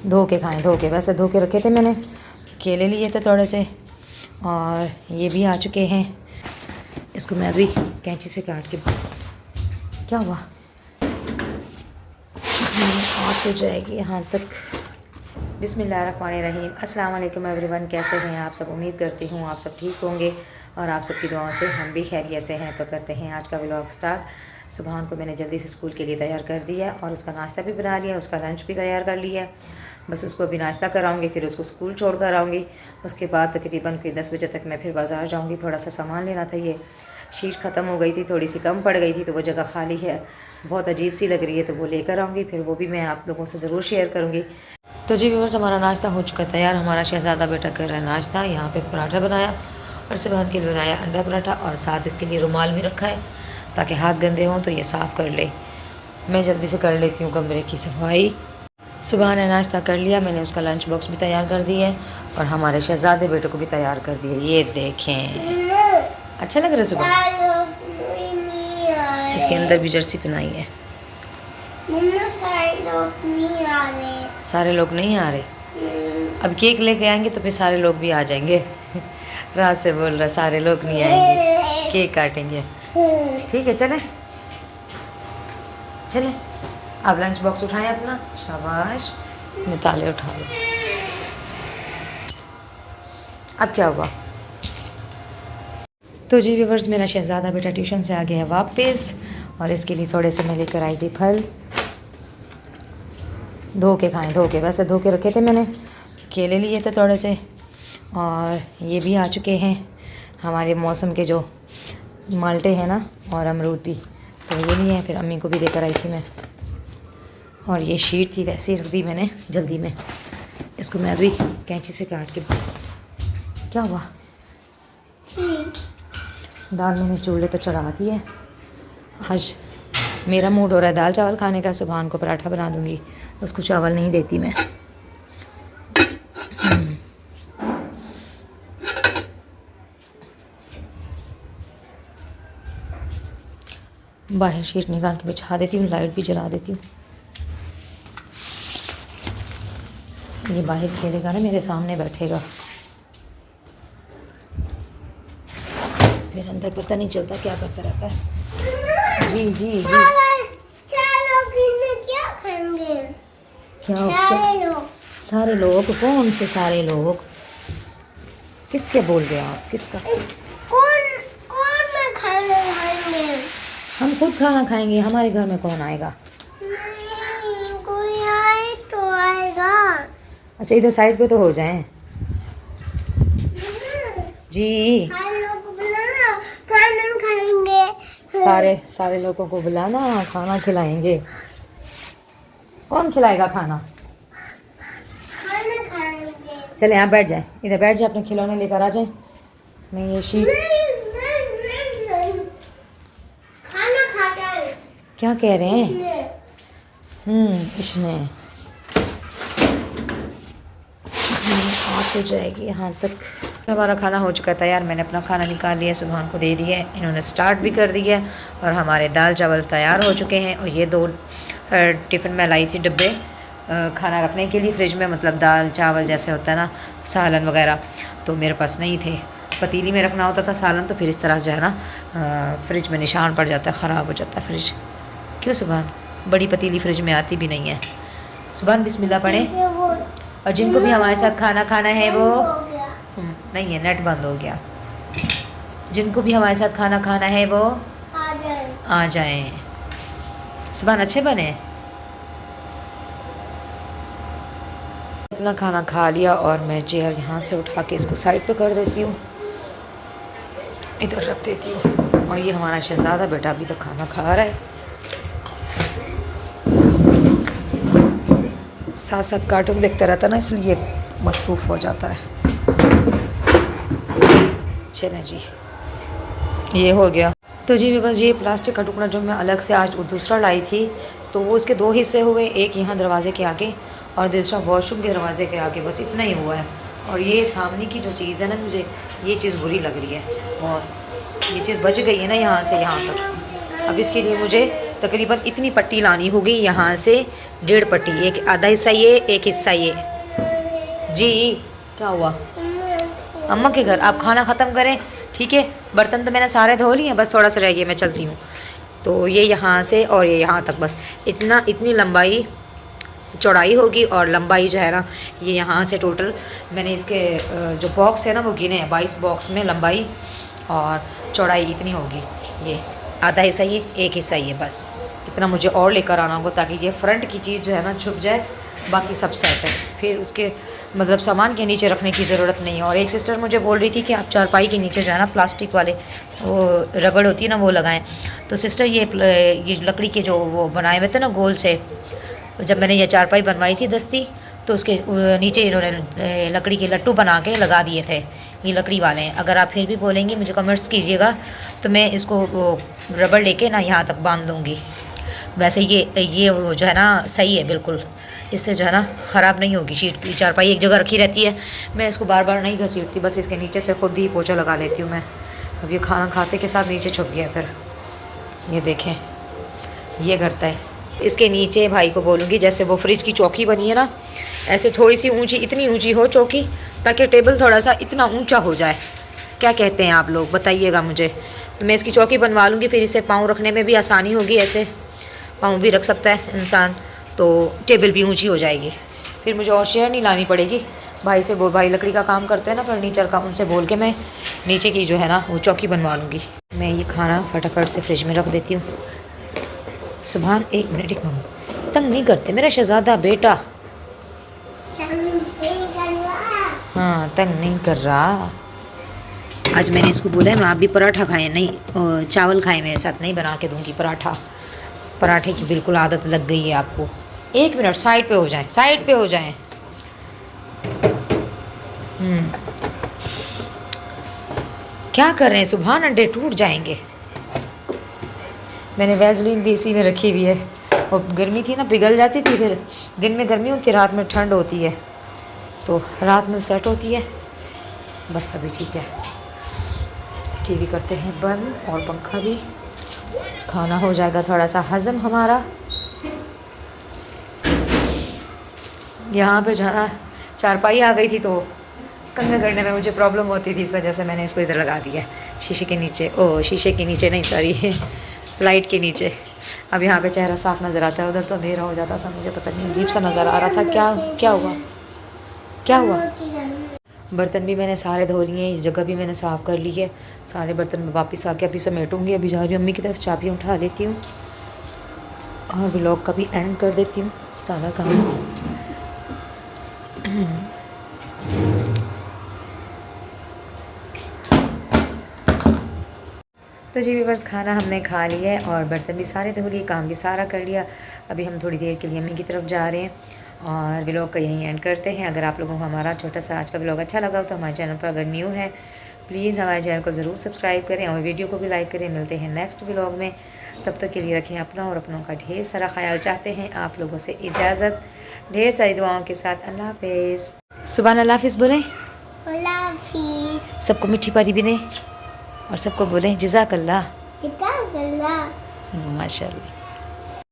धो के खाएं, धो के, वैसे धो के रखे थे मैंने, केले लिए थे थोड़े से, और ये भी आ चुके हैं। इसको मैं अभी कैंची से काट के, क्या हुआ, आग तो जाएगी यहाँ तक। बिस्मिल्लाहिर्रहमानिर्रहीम। अस्सलाम वालेकुम एवरीवन, कैसे हैं आप सब? उम्मीद करती हूँ आप सब ठीक होंगे और आप सबकी दुआओं से हम भी खैरियत से हैं। तो करते हैं आज का व्लॉग स्टार्ट। सुबहान को मैंने जल्दी से स्कूल के लिए तैयार कर दिया और उसका नाश्ता भी बना लिया, उसका लंच भी तैयार कर लिया। बस उसको अभी नाश्ता कराऊंगी, फिर उसको स्कूल छोड़ कर आऊँगी। उसके बाद तकरीबन कोई 10 बजे तक मैं फिर बाज़ार जाऊँगी। थोड़ा सा सामान लेना था, ये शीट ख़त्म हो गई थी, थोड़ी सी कम पड़ गई थी, तो वो जगह खाली है, बहुत अजीब सी लग रही है, तो वो लेकर आऊँगी। फिर वो भी मैं आप लोगों से ज़रूर शेयर करूँगी। तो जी व्यूअर्स, हमारा नाश्ता हो चुका तैयार। हमारा शहज़ादा बेटा कर रहा है नाश्ता। यहाँ पे पराठा बनाया और सुबह के लिए बनाया अंडा पराठा, और साथ इसके लिए रुमाल भी रखा है ताकि हाथ गंदे हों तो ये साफ़ कर ले। मैं जल्दी से कर लेती हूँ कमरे की सफाई। सुबह ने नाश्ता कर लिया, मैंने उसका लंच बॉक्स भी तैयार कर दिया है और हमारे शहज़ादे बेटे को भी तैयार कर दिया। ये देखें, अच्छा लग रहा है। सुबह इसके अंदर भी जर्सी पहनाई है। सारे लोग नहीं आ रहे। अब केक लेके आएंगे तो फिर सारे लोग भी आ जाएंगे। रात से बोल रहा सारे लोग नहीं आएंगे, केक काटेंगे। ठीक है, चलें चलें। अब लंच बॉक्स उठाएं अपना, शाबाश। मिताले उठा लो। अब क्या हुआ? तो जी व्यूअर्स, मेरा शहज़ादा बेटा ट्यूशन से आ गया है वापस, और इसके लिए थोड़े से मैं लेकर आई थी फल। धो के खाएं, धो के, वैसे धो के रखे थे मैंने। केले लिए थे थोड़े से, और ये भी आ चुके हैं हमारे मौसम के जो माल्टे हैं ना, और अमरूद भी, तो ये लिए हैं। फिर अम्मी को भी देकर आई थी मैं, और ये शीट थी वैसे ही रख दी मैंने जल्दी में। इसको मैं अभी कैंची से काट के, क्या हुआ, दाल मैंने चूल्हे पे चढ़ा दी है। आज मेरा मूड हो रहा है दाल चावल खाने का। सुबह को पराठा बना दूंगी, उसको चावल नहीं देती मैं। बाहर शीट निकाल के बिछा देती हूँ, लाइट भी जला देती हूँ। ये बाहर खेलेगा ना, मेरे सामने बैठेगा, फिर अंदर पता नहीं चलता क्या करता रहता है। जी जी जी, क्या खाएंगे? क्या सारे लोग। सारे लोग? कौन से सारे लोग? किसके बोल रहे हैं आप? किसका? कौन कौन में खाना खाएंगे? हम खुद खाना खाएंगे, हमारे घर में कौन आएगा? नहीं, कोई आए तो आएगा। अच्छा, इधर साइड पे तो हो जाएं। जी, खाना खाएंगे। सारे लोगों को बुलाना, खाना खिलाएंगे। कौन खिलाएगा खाना? खाना खाएंगे। चले आप बैठ जाएं, इधर बैठ जाए, अपने खिलौने लेकर आ जाएं। मैं ये शीट, नहीं। खाना खाता है। क्या कह रहे हैं? इसने आग तो जाएगी यहाँ तक। हमारा खाना हो चुका है तैयार। मैंने अपना खाना निकाल लिया, सुबहान को दे दिया है, इन्होंने स्टार्ट भी कर दिया है, और हमारे दाल चावल तैयार हो चुके हैं। और ये 2 टिफ़िन में लाई थी डब्बे खाना रखने के लिए फ्रिज में, मतलब दाल चावल जैसे होता है ना, सालन वगैरह, तो मेरे पास नहीं थे। पतीली में रखना होता था सालन, तो फिर इस तरह जो है ना फ्रिज में निशान पड़ जाता है, ख़राब हो जाता है फ्रिज। क्यों सुबहान? बड़ी पतीली फ्रिज में आती भी नहीं है। सुबहान बिस्मिल्लाह पढ़े। और जिनको भी हमारे साथ खाना खाना है वो नहीं है, नेट बंद हो गया। जिनको भी हमारे साथ खाना खाना है वो आ जाएं। सुबह अच्छे बने। अपना खाना खा लिया, और मैं चेयर यहाँ से उठा के इसको साइड पे कर देती हूँ, इधर रख देती हूँ। और ये हमारा शहज़ादा बेटा अभी तक खाना खा रहा है, साथ साथ कार्टून देखता रहता ना, इसलिए मसरूफ़ हो जाता है। चलें जी, ये हो गया। तो जी बस ये प्लास्टिक का टुकड़ा जो मैं अलग से आज दूसरा लाई थी, तो वो उसके 2 हिस्से हुए, एक यहाँ दरवाज़े के आगे और दूसरा वॉशरूम के दरवाज़े के आगे, बस इतना ही हुआ है। और ये सामने की जो चीज़ है ना, मुझे ये चीज़ बुरी लग रही है, और ये चीज़ बच गई है ना यहाँ से यहाँ तक। अब इसके लिए मुझे तकरीबन इतनी पट्टी लानी होगी यहाँ से 1.5 पट्टी, एक आधा हिस्सा ये, एक हिस्सा ये। जी क्या हुआ? अम्मा के घर। आप खाना ख़त्म करें, ठीक है। बर्तन तो मैंने सारे धो लिए हैं, बस थोड़ा सा रह गया, मैं चलती हूँ। तो ये यहाँ से और ये यहाँ तक, बस इतनी लंबाई चौड़ाई होगी और लंबाई जो है ना, ये यहाँ से टोटल मैंने इसके जो बॉक्स है ना वो गिने हैं, 22 बॉक्स में लंबाई और चौड़ाई इतनी होगी। ये आधा हिस्सा ये, एक हिस्सा ये, बस इतना मुझे और लेकर आना होगा ताकि ये फ्रंट की चीज़ जो है ना छुप जाए, बाकी सब सेट है। फिर उसके मतलब सामान के नीचे रखने की ज़रूरत नहीं है। और एक सिस्टर मुझे बोल रही थी कि आप चारपाई के नीचे जो है ना प्लास्टिक वाले वो रबड़ होती है ना वो लगाएं। तो सिस्टर ये लकड़ी के जो वो बनाए हुए थे ना गोल से, जब मैंने ये चारपाई बनवाई थी दस्ती, तो उसके नीचे इन्होंने लकड़ी के लट्टू बना के लगा दिए थे। ये लकड़ी वाले हैं। अगर आप फिर भी बोलेंगे मुझे कमेंट्स कीजिएगा तो मैं इसको वो रबड़ लेके ना यहाँ तक बांध दूँगी। वैसे ये वो जो है ना सही है बिल्कुल, इससे जो है ना ख़राब नहीं होगी। शीट की चारपाई एक जगह रखी रहती है, मैं इसको बार बार नहीं घसीटती, बस इसके नीचे से खुद ही पोछा लगा लेती हूँ मैं। अब ये खाना खाते के साथ नीचे छुप गया। फिर ये देखें, ये करता है। इसके नीचे भाई को बोलूँगी जैसे वो फ्रिज की चौकी बनी है ना, ऐसे थोड़ी सी ऊंची, इतनी ऊंची हो चौकी ताकि टेबल थोड़ा सा इतना ऊंचा हो जाए। क्या कहते हैं आप लोग, बताइएगा मुझे। तो मैं इसकी चौकी बनवा लूँगी, फिर इसे पाँव रखने में भी आसानी होगी। ऐसे पाँव भी रख सकता है इंसान, तो टेबल भी ऊंची हो जाएगी। फिर मुझे और चेयर नहीं लानी पड़ेगी। भाई से बोल, भाई लकड़ी का काम करते हैं ना फर्नीचर का, उनसे बोल के मैं नीचे की जो है ना वो चौकी बनवा लूँगी। मैं ये खाना फटाफट से फ्रिज में रख देती हूँ। सुभान, 1 मिनट, एक मिनट, तंग नहीं करते मेरा शहज़ादा बेटा। हाँ, तंग नहीं कर रहा। आज मैंने इसको बोला है मैं आप भी पराठा खाएं, नहीं चावल खाएं मेरे साथ, नहीं बना के दूँगी पराठा। पराठे की बिल्कुल आदत लग गई है आपको। 1 मिनट, साइड पे हो जाएं, साइड पे हो जाएं। क्या कर रहे हैं सुभान, अंडे टूट जाएंगे। मैंने वैसलीन भी इसी में रखी हुई है, और गर्मी थी ना पिघल जाती थी, फिर दिन में गर्मी होती है, रात में ठंड होती है, तो रात में सेट होती है। बस अभी ठीक है। टीवी करते हैं बंद और पंखा भी। खाना हो जाएगा थोड़ा सा हज़म हमारा। यहाँ पे जो है चारपाई आ गई थी तो कंघा करने में मुझे प्रॉब्लम होती थी, इस वजह से मैंने इसको इधर लगा दिया शीशे के नीचे। ओ शीशे के नीचे नहीं, सॉरी लाइट के नीचे। अब यहाँ पे चेहरा साफ नज़र आता है, उधर तो अंधेरा हो जाता था, मुझे पता नहीं अजीब सा नज़र आ रहा था। क्या हुआ, क्या हुआ? बर्तन भी मैंने सारे धो लिए, इस जगह भी मैंने साफ़ कर ली है। सारे बर्तन में वापस आके अभी समेटूँगी। अभी जा रही हूँ अम्मी की तरफ, चाबी उठा लेती हूँ और व्लॉग का भी एंड कर देती हूँ। ताला कहाँ? तो जी व्यूअर्स, खाना हमने खा लिया है और बर्तन भी सारे धो लिए, काम भी सारा कर लिया। अभी हम थोड़ी देर के लिए अम्मी की तरफ जा रहे हैं और व्लॉग का यहीं एंड करते हैं। अगर आप लोगों को हमारा छोटा सा आज का व्लॉग अच्छा लगा हो तो हमारे चैनल पर अगर न्यू है प्लीज़ हमारे चैनल को ज़रूर सब्सक्राइब करें और वीडियो को भी लाइक करें। मिलते हैं नेक्स्ट व्लॉग में, तब तक के लिए रखें अपना और अपनों का ढेर सारा ख्याल। चाहते हैं आप लोगों से इजाज़त, ढेर सारी दुआओं के साथ। अल्लाह हाफिज़। सुभान अल्लाह हाफिज़ बोलें, अल्लाह हाफिज़। सबको मिठी पारी भी दें और सबको बोलें जज़ाकल्लाह। जज़ाकल्लाह। माशाल्लाह।